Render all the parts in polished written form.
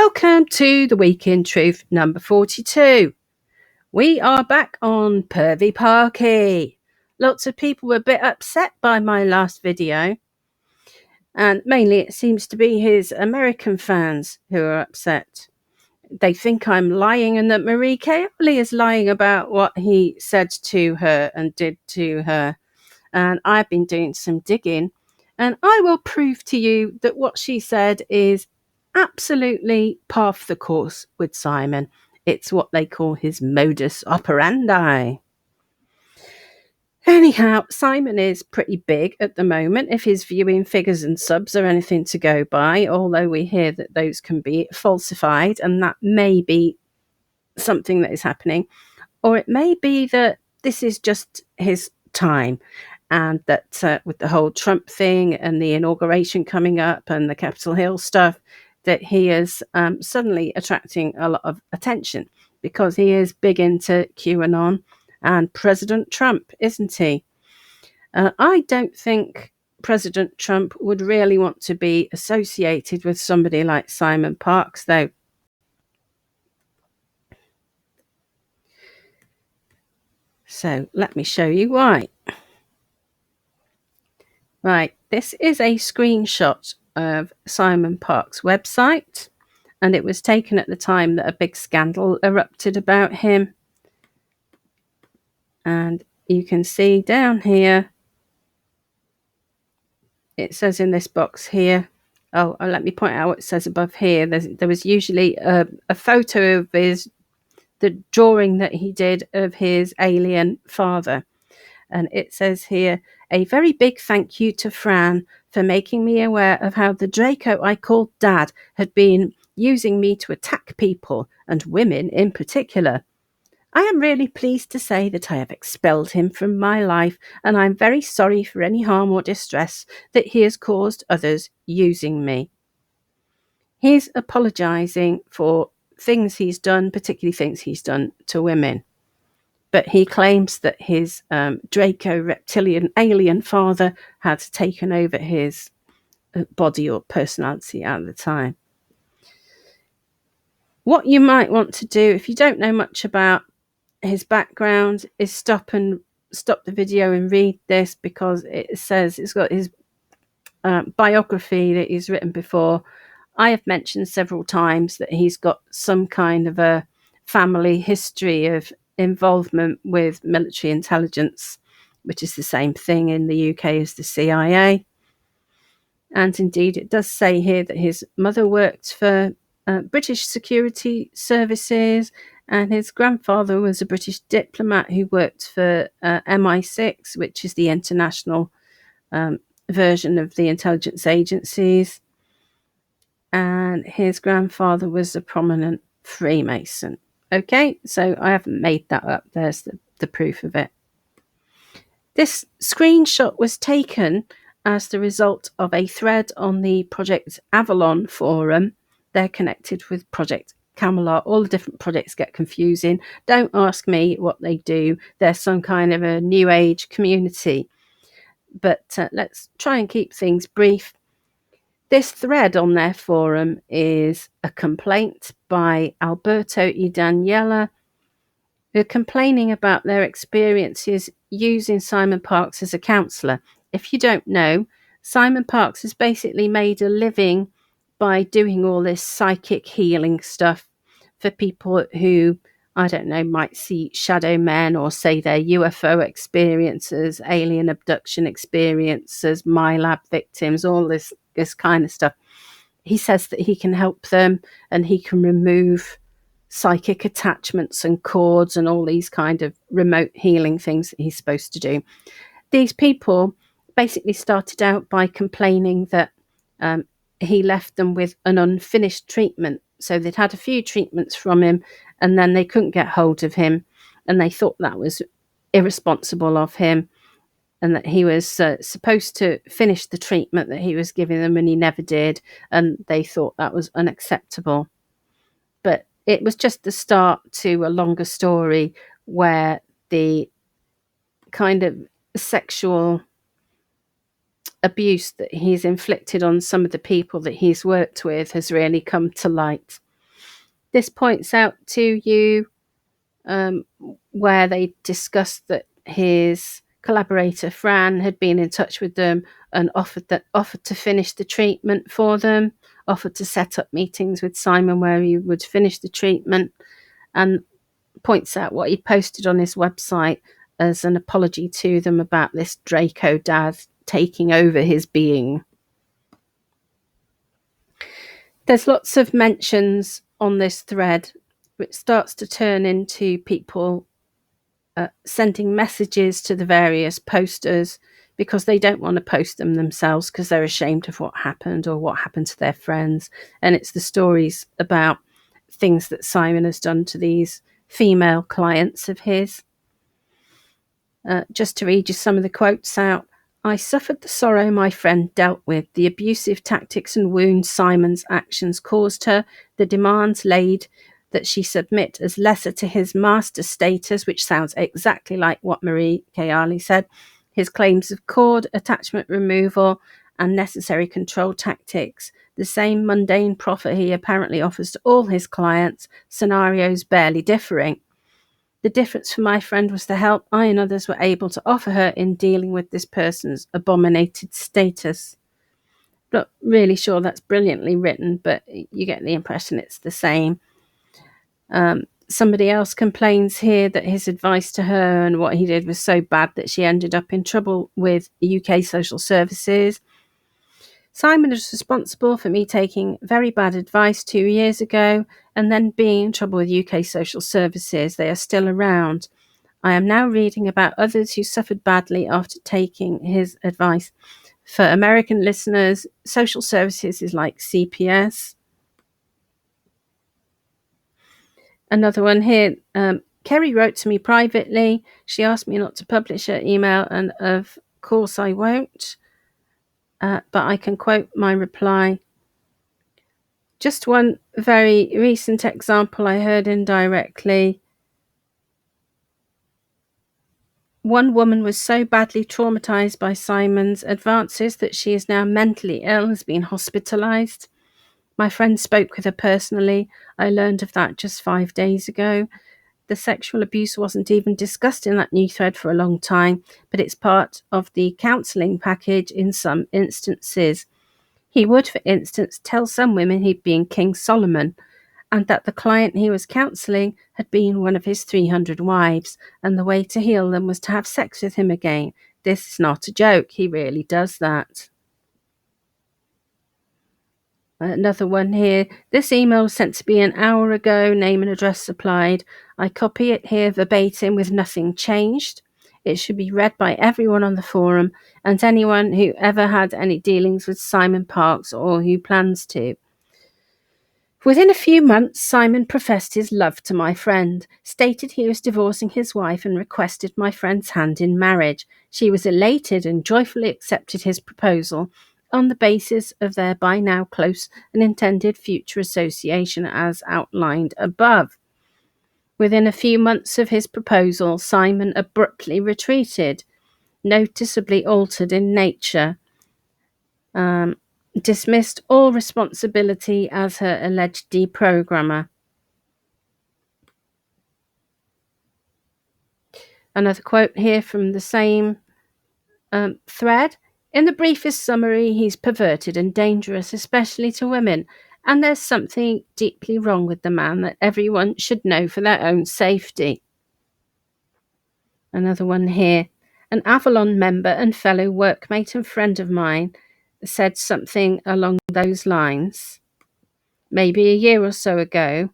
Welcome to the Week in Truth number 42. We are back on Pervy Parkie. Lots of people were a bit upset by my last video. And mainly it seems to be his American fans who are upset. They think I'm lying and that Marie Cayley is lying about what he said to her and did to her. And I've been doing some digging. And I will prove to you that what she said is absolutely par for the course with Simon. It's what they call his modus operandi. Anyhow, Simon is pretty big at the moment if his viewing figures and subs are anything to go by, although we hear that those can be falsified, and that may be something that is happening. Or it may be that this is just his time, and that with the whole Trump thing and the inauguration coming up and the Capitol Hill stuff, that he is suddenly attracting a lot of attention because he is big into QAnon and President Trump, isn't he? I don't think President Trump would really want to be associated with somebody like Simon Parkes, though. So let me show you why. Right, this is a screenshot of Simon Parkes' website, and it was taken at the time that a big scandal erupted about him. And you can see down here, it says in this box here, let me point out what it says above here. There was usually a photo of the drawing that he did of his alien father. And it says here, a very big thank you to Fran for making me aware of how the Draco I called Dad had been using me to attack people, and women in particular. I am really pleased to say that I have expelled him from my life, and I am very sorry for any harm or distress that he has caused others using me. He's apologising for things he's done, particularly things he's done to women. But he claims that his Draco reptilian alien father had taken over his body or personality at the time. What you might want to do, if you don't know much about his background, is stop the video and read this, because it says it's got his biography that he's written before. I have mentioned several times that he's got some kind of a family history of involvement with military intelligence, which is the same thing in the UK as the CIA. And indeed, it does say here that his mother worked for British security services, and his grandfather was a British diplomat who worked for MI6, which is the international version of the intelligence agencies. And his grandfather was a prominent Freemason. Okay, so I haven't made that up. There's the proof of it. This screenshot was taken as the result of a thread on the Project Avalon forum. They're connected with Project Camelot. All the different projects get confusing. Don't ask me what they do. They're some kind of a new age community. But let's try and keep things brief. This thread on their forum is a complaint by Alberto and Daniela. They're complaining about their experiences using Simon Parkes as a counsellor. If you don't know, Simon Parkes has basically made a living by doing all this psychic healing stuff for people who, I don't know, might see shadow men or say their UFO experiences, alien abduction experiences, MyLab victims, all this kind of stuff. He says that he can help them, and he can remove psychic attachments and cords and all these kind of remote healing things that he's supposed to do. These people basically started out by complaining that he left them with an unfinished treatment. So they'd had a few treatments from him, and then they couldn't get hold of him, and they thought that was irresponsible of him, and that he was supposed to finish the treatment that he was giving them, and he never did, and they thought that was unacceptable. But it was just the start to a longer story where the kind of sexual abuse that he's inflicted on some of the people that he's worked with has really come to light. This points out to you where they discussed that his collaborator Fran had been in touch with them and offered to finish the treatment for them, offered to set up meetings with Simon where he would finish the treatment, and points out what he posted on his website as an apology to them about this Draco dad taking over his being. There's lots of mentions on this thread, which starts to turn into people sending messages to the various posters because they don't want to post them themselves because they're ashamed of what happened or what happened to their friends. And it's the stories about things that Simon has done to these female clients of his. Just to read you some of the quotes out. I suffered the sorrow my friend dealt with, the abusive tactics and wounds Simon's actions caused her, the demands laid that she submit as lesser to his master status, which sounds exactly like what Marie Kayali said, his claims of cord attachment removal and necessary control tactics, the same mundane proffer he apparently offers to all his clients, scenarios barely differing. The difference for my friend was the help I and others were able to offer her in dealing with this person's abominated status. Not really sure that's brilliantly written, but you get the impression it's the same. Somebody else complains here that his advice to her and what he did was so bad that she ended up in trouble with UK social services. Simon is responsible for me taking very bad advice 2 years ago and then being in trouble with UK social services. They are still around. I am now reading about others who suffered badly after taking his advice. For American listeners, social services is like CPS. Another one here. Kerry wrote to me privately. She asked me not to publish her email, and of course I won't. But I can quote my reply. Just one very recent example I heard indirectly. One woman was so badly traumatized by Simon's advances that she is now mentally ill, has been hospitalized. My friend spoke with her personally. I learned of that just 5 days ago. The sexual abuse wasn't even discussed in that new thread for a long time, but it's part of the counselling package in some instances. He would, for instance, tell some women he'd been King Solomon, and that the client he was counselling had been one of his 300 wives, and the way to heal them was to have sex with him again. This is not a joke. He really does that. Another one here. This email was sent to me an hour ago, name and address supplied. I copy it here verbatim with nothing changed. It should be read by everyone on the forum and anyone who ever had any dealings with Simon Parkes or who plans to. Within a few months, Simon professed his love to my friend, stated he was divorcing his wife and requested my friend's hand in marriage. She was elated and joyfully accepted his proposal on the basis of their by now close and intended future association as outlined above. Within a few months of his proposal, Simon abruptly retreated, noticeably altered in nature, dismissed all responsibility as her alleged deprogrammer. Another quote here from the same thread. In the briefest summary, he's perverted and dangerous, especially to women, and there's something deeply wrong with the man that everyone should know for their own safety. Another one here. An Avalon member and fellow workmate and friend of mine said something along those lines, maybe a year or so ago,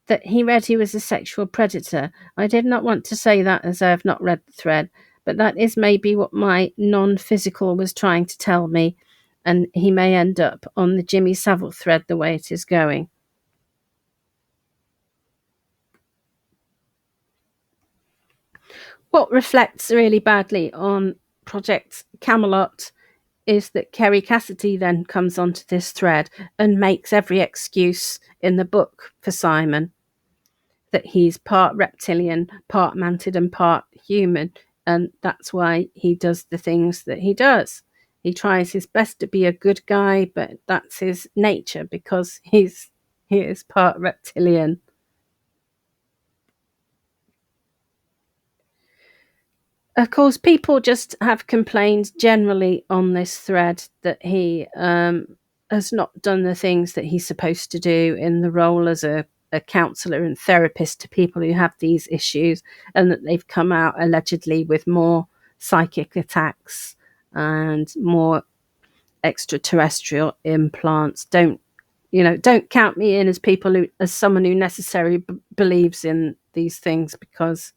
that he read he was a sexual predator. I did not want to say that as I have not read the thread, but that is maybe what my non-physical was trying to tell me, and he may end up on the Jimmy Savile thread the way it is going. What reflects really badly on Project Camelot is that Kerry Cassidy then comes onto this thread and makes every excuse in the book for Simon, that he's part reptilian, part mantid and part human, and that's why he does the things that he does. He tries his best to be a good guy, but that's his nature because he's he is part reptilian. Of course, people just have complained generally on this thread that he has not done the things that he's supposed to do in the role as a counsellor and therapist to people who have these issues, and that they've come out allegedly with more psychic attacks and more extraterrestrial implants. Don't count me in as someone who necessarily believes in these things, because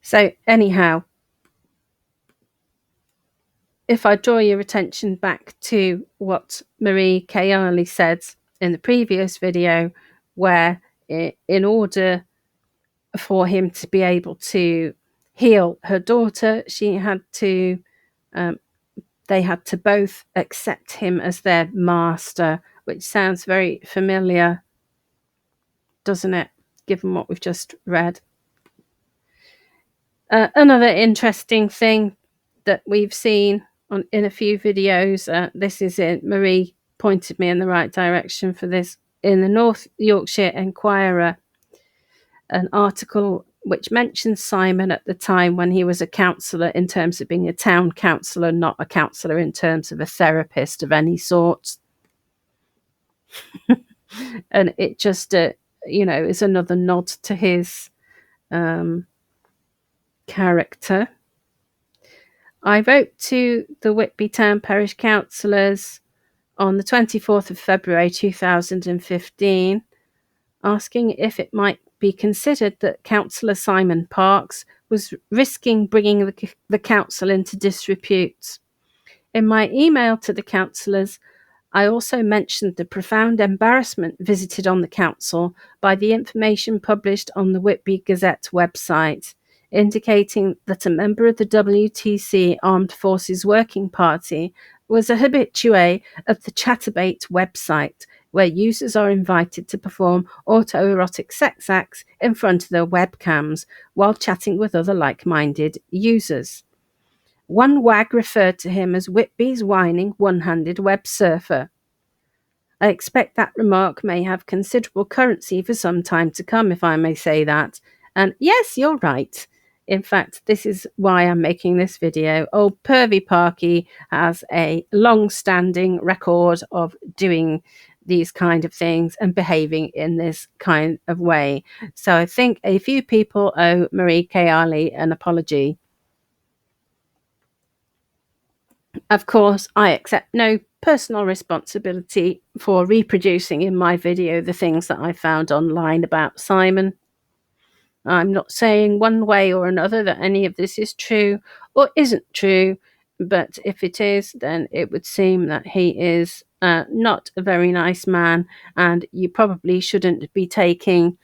so anyhow, if I draw your attention back to what Marie Kayali said in the previous video, where in order for him to be able to heal her daughter, they had to both accept him as their master, which sounds very familiar, doesn't it, given what we've just read. Another interesting thing that we've seen in a few videos, this is it, Marie pointed me in the right direction for this, in the North Yorkshire Enquirer, an article which mentions Simon at the time when he was a counsellor in terms of being a town councillor, not a counsellor in terms of a therapist of any sort. And it just, is another nod to his character. I wrote to the Whitby Town Parish Councillors on the 24th of February 2015, asking if it might be considered that Councillor Simon Parkes was risking bringing the council into disrepute. In my email to the councillors, I also mentioned the profound embarrassment visited on the council by the information published on the Whitby Gazette website, indicating that a member of the WTC Armed Forces Working Party was a habitué of the Chatterbait website, where users are invited to perform autoerotic sex acts in front of their webcams while chatting with other like-minded users. One wag referred to him as Whitby's whining one-handed web surfer. I expect that remark may have considerable currency for some time to come, if I may say that. And yes, you're right. In fact, this is why I'm making this video. Old Pervy Parkie has a long-standing record of doing these kind of things and behaving in this kind of way. So I think a few people owe Marie Kayali an apology. Of course, I accept no personal responsibility for reproducing in my video the things that I found online about Simon. I'm not saying one way or another that any of this is true or isn't true, but if it is, then it would seem that he is not a very nice man, and you probably shouldn't be taking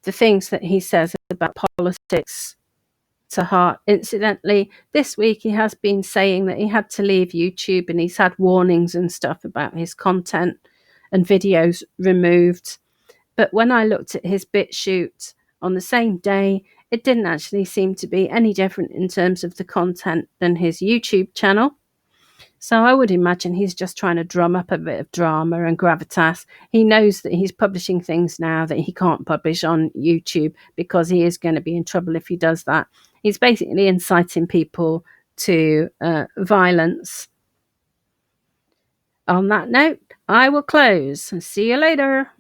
the things that he says about politics to heart. Incidentally, this week he has been saying that he had to leave YouTube, and he's had warnings and stuff about his content and videos removed. But when I looked at his BitChute on the same day, it didn't actually seem to be any different in terms of the content than his YouTube channel. So I would imagine he's just trying to drum up a bit of drama and gravitas. He knows that he's publishing things now that he can't publish on YouTube, because he is going to be in trouble if he does that. He's basically inciting people to violence. On that note, I will close. See you later.